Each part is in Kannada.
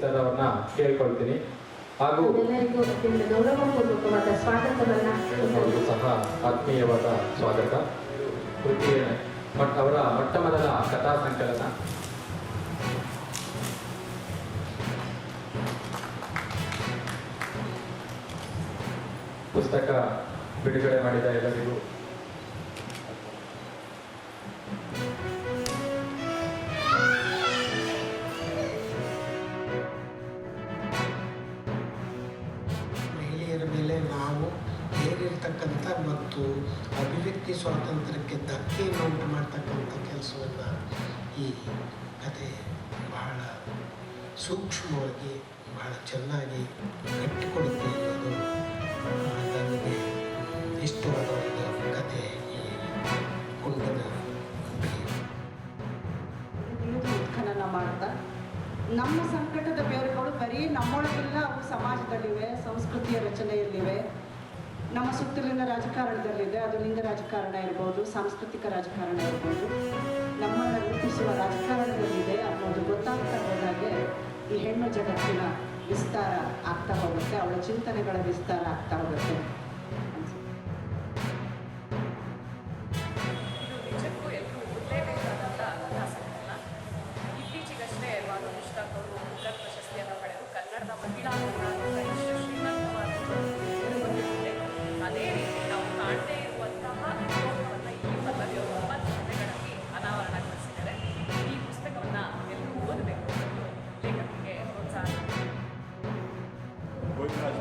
ಸರ್ ಅವ್ರನ್ನ ಕೇಳ್ಕೊಳ್ತೀನಿ. ಹಾಗೂ ಎಲ್ಲರಿಗೂ ಗೌರವಪೂರ್ವಕವಾದ ಸ್ವಾಗತವನ್ನು ಅವರು ಸಹ ಆತ್ಮೀಯವಾದ ಸ್ವಾಗತ. ಅವರ ಮೊಟ್ಟ ಮೊದಲ ಕಥಾ ಸಂಕಲನ ಪುಸ್ತಕ ಬಿಡುಗಡೆ ಮಾಡಿದ ಎಲ್ಲರಿಗೂ ಮಹಿಳೆಯರ ಮೇಲೆ ನಾವು ಹೇರಿರ್ತಕ್ಕಂಥ ಮತ್ತು ಅಭಿವ್ಯಕ್ತಿ ಸ್ವಾತಂತ್ರ್ಯಕ್ಕೆ ಧಕ್ಕೆಯನ್ನುಂಟು ಮಾಡ್ತಕ್ಕಂಥ ಕೆಲಸವನ್ನು ಈ ಕತೆ ಬಹಳ ಸೂಕ್ಷ್ಮವಾಗಿ ಬಹಳ ಚೆನ್ನಾಗಿ ಕಟ್ಟಿಕೊಡುತ್ತೆ ಅನ್ನೋದು ನನಗೆ ಇಷ್ಟವಾದ ಒಂದು ಕತೆ. ಈ ಕುಂಡನ ಉತ್ಖನನ ಮಾಡ್ತಾ ನಮ್ಮ ಸಂಕಟದ ಬೇರುಗಳು ಬರೀ ನಮ್ಮೊಳಗೆಲ್ಲ ಅವು ಸಮಾಜದಲ್ಲಿವೆ, ಸಂಸ್ಕೃತಿಯ ರಚನೆಯಲ್ಲಿವೆ, ನಮ್ಮ ಸುತ್ತಲಿನ ರಾಜಕಾರಣದಲ್ಲಿದೆ. ಅದು ಲಿಂಗ ರಾಜಕಾರಣ ಇರ್ಬೋದು, ಸಾಂಸ್ಕೃತಿಕ ರಾಜಕಾರಣ ಇರ್ಬೋದು, ನಮ್ಮನ್ನು ರೂಪಿಸುವ ರಾಜಕಾರಣದಲ್ಲಿದೆ ಅನ್ನೋದು ಗೊತ್ತಾಗ್ತಾ ಹೋದಾಗೆ ಈ ಹೆಣ್ಣು ಜಗತ್ತಿನ ವಿಸ್ತಾರ ಆಗ್ತಾ ಹೋಗುತ್ತೆ, ಅವಳ ಚಿಂತನೆಗಳ ವಿಸ್ತಾರ ಆಗ್ತಾ ಹೋಗುತ್ತೆ. ನಿಜಕ್ಕೂ ಎಲ್ಲರೂ ಓದಲೇಬೇಕಾದಂಥ ಕಥಾ ಸಂಕಲನ. ಇತ್ತೀಚೆಗಷ್ಟೇ ಪುಸ್ತಕ ಅವರು ಮುದ್ರಕ್ ಪ್ರಶಸ್ತಿಯನ್ನು ಪಡೆದು ಕನ್ನಡದ ಮಹಿಳಾ ಕರ್ನಾಟಕ ಎಷ್ಟು ಶ್ರೀಮಂತವಾದ ಬಂದಿರುತ್ತೆ. ಅದೇ ರೀತಿ ನಾವು ಕಾಣದೇ ಇರುವಂತಹ ಲೋಕವನ್ನು ಈ ಪಲ್ಲವಿಯವರು 9 ಕಥೆಗಳಲ್ಲಿ ಅನಾವರಣಗೊಳಿಸಿದ್ದಾರೆ. ಈ ಪುಸ್ತಕವನ್ನು ಎಲ್ಲರೂ ಓದಬೇಕು ಎಂದು ಲೇಖಕಿಗೆ ಪ್ರೋತ್ಸಾಹ. ಗೋವಿಂದರಾಜ್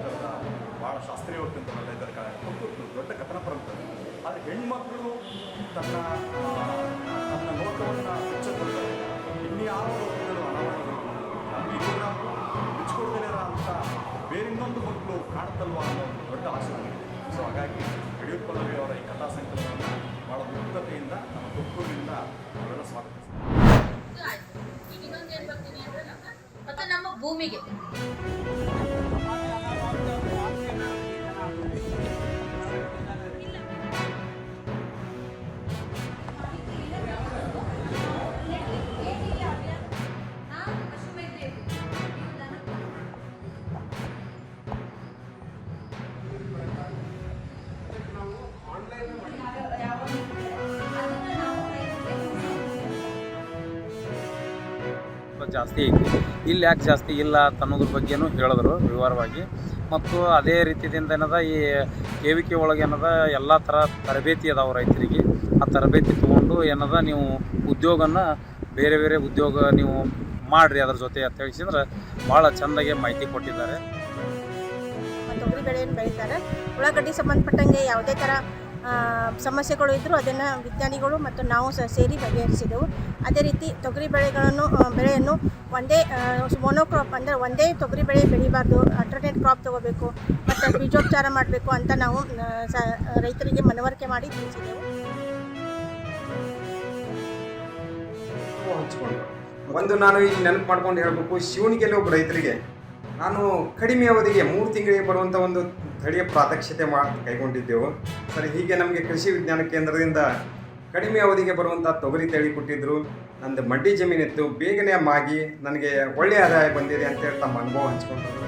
ಭಾಳ ಶಾಸ್ತ್ರೀಯವಾಗಿ ಇದ್ದಾರೆ. ದೊಡ್ಡ ಕಥನ ಪರಂಪರೆ. ಆದರೆ ಹೆಣ್ಮಕ್ಳು ತನ್ನ ಲೋಕವನ್ನು ಬಿಚ್ಚಿಕೊಳ್ತಾರೆ. ಇನ್ಯಾವ ಲೋಕಗಳು ಅನಾವರಣಗಳು ನಮಗೆ ಇದನ್ನು ಬಿಚ್ಚಿಕೊಡ್ದೇ ಅಂತ ಬೇರೆ ಇನ್ನೊಂದು ಮಕ್ಕಳು ಕಾಣುತ್ತಲ್ವ ಅನ್ನೋ ಒಂದು ದೊಡ್ಡ ಆಸೆ ನನಗಿದೆ. ಸೊ ಹಾಗಾಗಿ ಯಡಿಯೂರು ಪಲ್ಲವಿ ಅವರ ಈ ಕಥಾ ಸಂಕಲನವನ್ನು ಭಾಳ ಮುಕ್ತತೆಯಿಂದ ನಮ್ಮ ತುಮಕೂರಿನಿಂದ ನಾವೆಲ್ಲ ಸ್ವಾಗತಿಸ್ತೀವಿ. ಈಗ ಇನ್ನೊಂದು ಏನು ಬರ್ತೀನಿ ಅಂದ್ರೆ ಮತ್ತೆ ನಮ್ಮ ಭೂಮಿಗೆ ಜಾಸ್ತಿ ಐತಿ, ಇಲ್ಲಿ ಯಾಕೆ ಜಾಸ್ತಿ ಇಲ್ಲ ಅಂತ ಅನ್ನೋದ್ರ ಬಗ್ಗೆನೂ ಹೇಳಿದ್ರು ವಿವರವಾಗಿ. ಮತ್ತು ಅದೇ ರೀತಿಯಿಂದ ಏನದ ಈ KVK ಒಳಗೆ ಏನದ ಎಲ್ಲ ಥರ ತರಬೇತಿ ಅದಾವ ರೈತರಿಗೆ. ಆ ತರಬೇತಿ ತೊಗೊಂಡು ಏನದ ನೀವು ಉದ್ಯೋಗನ ಬೇರೆ ಬೇರೆ ಉದ್ಯೋಗ ನೀವು ಮಾಡಿರಿ ಅದ್ರ ಜೊತೆ ಅಂತ ಹೇಳಿಸಿದ್ರೆ ಭಾಳ ಚೆಂದಾಗೆ ಮಾಹಿತಿ ಕೊಟ್ಟಿದ್ದಾರೆ. ತೊಗರಿ ಬೆಳೆಯನ್ನು ಬೆಳೀತಾರೆ. ಉಳ್ಳಾಗಡ್ಡಿ ಸಂಬಂಧಪಟ್ಟಂಗೆ ಯಾವುದೇ ಥರ ಸಮಸ್ಯೆಗಳು ಇದ್ದರೂ ಅದನ್ನು ವಿಜ್ಞಾನಿಗಳು ಮತ್ತು ನಾವು ಸೇರಿ ಬಗೆಹರಿಸಿದೆವು. ಅದೇ ರೀತಿ ತೊಗರಿ ಬೆಳೆಯನ್ನು ಒಂದೇ ಮೊನೋಕ್ರಾಪ್ ಅಂದರೆ ಒಂದೇ ತೊಗರಿ ಬೆಳೆ ಬೆಳಿಬಾರ್ದು, ಅಲ್ಟರ್ನೇಟ್ ಕ್ರಾಪ್ ತೊಗೋಬೇಕು ಮತ್ತು ಬೀಜೋಪಚಾರ ಮಾಡಬೇಕು ಅಂತ ನಾವು ರೈತರಿಗೆ ಮನವರಿಕೆ ಮಾಡಿ ತಿಳಿಸಿದೆವು. ಒಂದು ನಾನು ಈಗ ನೆನಪು ಮಾಡ್ಕೊಂಡು ಹೇಳಬೇಕು, ಶಿವನಿಗೆಲ್ಲ ಒಬ್ಬ ರೈತರಿಗೆ ನಾನು ಕಡಿಮೆ ಅವಧಿಗೆ 3 ತಿಂಗಳಿಗೆ ಬರುವಂಥ ಒಂದು ತಳಿಯ ಪ್ರಾತ್ಯಕ್ಷಿತೆ ಕೈಗೊಂಡಿದ್ದೆವು. ಸರ್, ಹೀಗೆ ನಮಗೆ ಕೃಷಿ ವಿಜ್ಞಾನ ಕೇಂದ್ರದಿಂದ ಕಡಿಮೆ ಅವಧಿಗೆ ಬರುವಂಥ ತೊಗರಿ ತಳಿ ಕೊಟ್ಟಿದ್ದರು. ನಂದು ಮಡ್ಡಿ ಜಮೀನಿತ್ತು, ಬೇಗನೆ ಮಾಗಿ ನನಗೆ ಒಳ್ಳೆಯ ಆದಾಯ ಬಂದಿದೆ ಅಂತೇಳಿ ತಮ್ಮ ಅನುಭವ ಹಂಚ್ಕೊಂಡ್ರು.